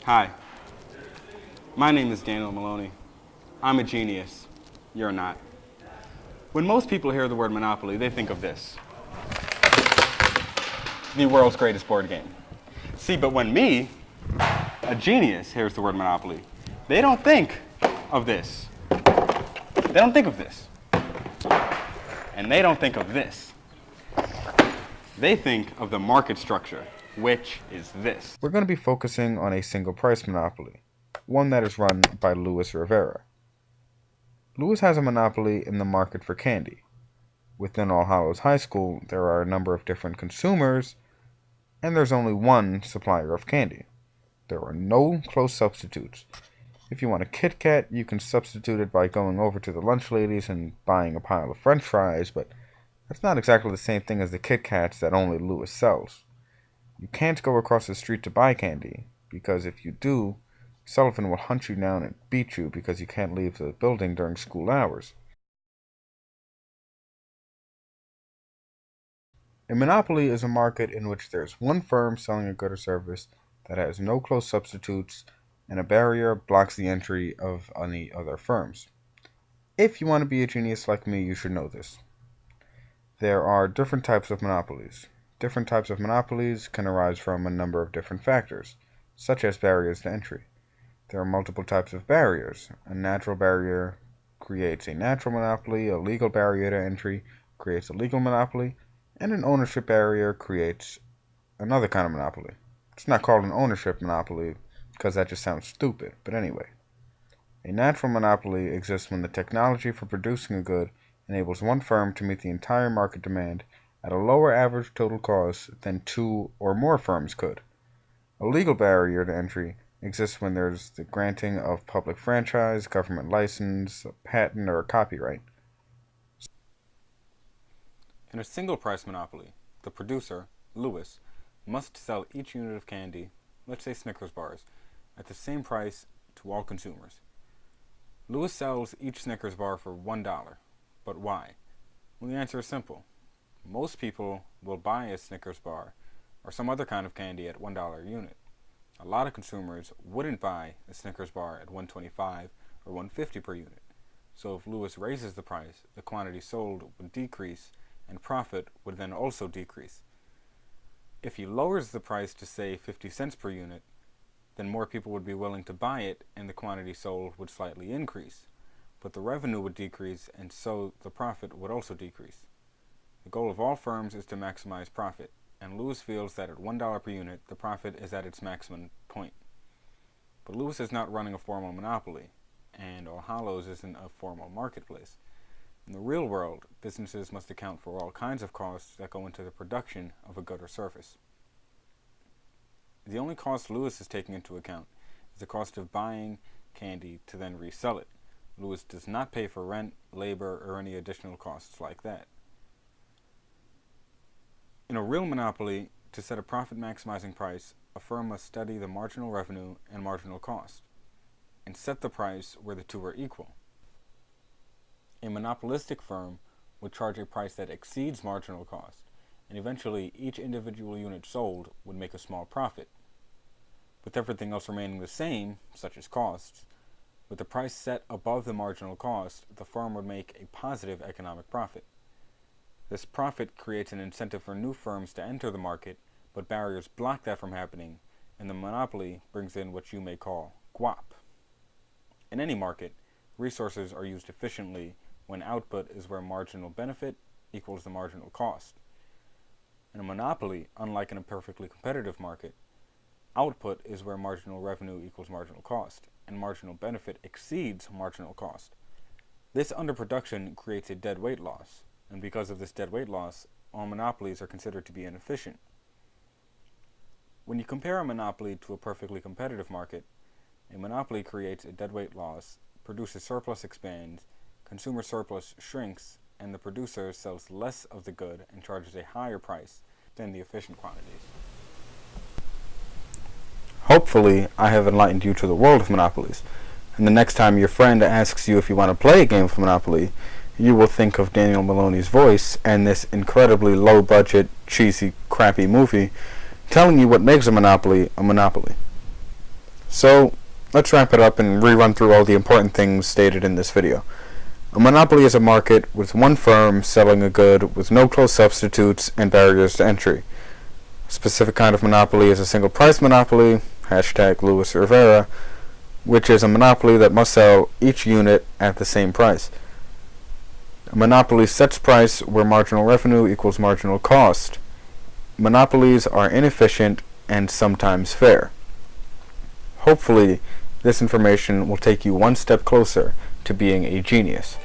Hi, my name is Daniel Maloney. I'm a genius. You're not. When most people hear the word Monopoly, they think of this: the world's greatest board game. See, but when me, a genius, hears the word Monopoly, they don't think of this. They don't think of this. And they don't think of this. They think of the market structure, which is this. We're going to be focusing on a single price monopoly, one that is run by Luis Rivera. Luis has a monopoly in the market for candy. Within All Hallows High School, there are a number of different consumers, and there's only one supplier of candy. There are no close substitutes. If you want a Kit Kat, you can substitute it by going over to the lunch ladies and buying a pile of French fries, but that's not exactly the same thing as the Kit Kats that only Luis sells. You can't go across the street to buy candy, because if you do, Sullivan will hunt you down and beat you because you can't leave the building during school hours. A monopoly is a market in which there's one firm selling a good or service that has no close substitutes, and a barrier blocks the entry of any other firms. If you want to be a genius like me, you should know this. There are different types of monopolies. Different types of monopolies can arise from a number of different factors, such as barriers to entry. There are multiple types of barriers. A natural barrier creates a natural monopoly, a legal barrier to entry creates a legal monopoly, and an ownership barrier creates another kind of monopoly. It's not called an ownership monopoly because that just sounds stupid, but anyway. A natural monopoly exists when the technology for producing a good enables one firm to meet the entire market demand at a lower average total cost than two or more firms could. A legal barrier to entry exists when there's the granting of public franchise, government license, a patent, or a copyright. In a single price monopoly, the producer, Luis, must sell each unit of candy, let's say Snickers bars, at the same price to all consumers. Luis sells each Snickers bar for $1. But why? Well, the answer is simple. Most people will buy a Snickers bar or some other kind of candy at $1 a unit. A lot of consumers wouldn't buy a Snickers bar at $1.25 or $1.50 per unit. So if Luis raises the price, the quantity sold would decrease and profit would then also decrease. If he lowers the price to, say, 50 cents per unit, then more people would be willing to buy it and the quantity sold would slightly increase. But the revenue would decrease and so the profit would also decrease. The goal of all firms is to maximize profit, and Luis feels that at $1 per unit, the profit is at its maximum point. But Luis is not running a formal monopoly, and All Hallows isn't a formal marketplace. In the real world, businesses must account for all kinds of costs that go into the production of a good or service. The only cost Luis is taking into account is the cost of buying candy to then resell it. Luis does not pay for rent, labor, or any additional costs like that. In a real monopoly, to set a profit-maximizing price, a firm must study the marginal revenue and marginal cost, and set the price where the two are equal. A monopolistic firm would charge a price that exceeds marginal cost, and eventually each individual unit sold would make a small profit. With everything else remaining the same, such as costs, with the price set above the marginal cost, the firm would make a positive economic profit. This profit creates an incentive for new firms to enter the market, but barriers block that from happening, and the monopoly brings in what you may call guap. In any market, resources are used efficiently when output is where marginal benefit equals the marginal cost. In a monopoly, unlike in a perfectly competitive market, output is where marginal revenue equals marginal cost, and marginal benefit exceeds marginal cost. This underproduction creates a dead weight loss, and because of this dead weight loss, all monopolies are considered to be inefficient. When you compare a monopoly to a perfectly competitive market, a monopoly creates a dead weight loss, producer surplus expands, consumer surplus shrinks, and the producer sells less of the good and charges a higher price than the efficient quantities. Hopefully, I have enlightened you to the world of monopolies, and the next time your friend asks you if you want to play a game of Monopoly, you will think of Daniel Maloney's voice and this incredibly low-budget, cheesy, crappy movie telling you what makes a monopoly a monopoly. So, let's wrap it up and rerun through all the important things stated in this video. A monopoly is a market with one firm selling a good with no close substitutes and barriers to entry. A specific kind of monopoly is a single price monopoly, hashtag Louis Rivera, which is a monopoly that must sell each unit at the same price. A monopoly sets price where marginal revenue equals marginal cost. Monopolies are inefficient and sometimes fair. Hopefully, this information will take you one step closer to being a genius.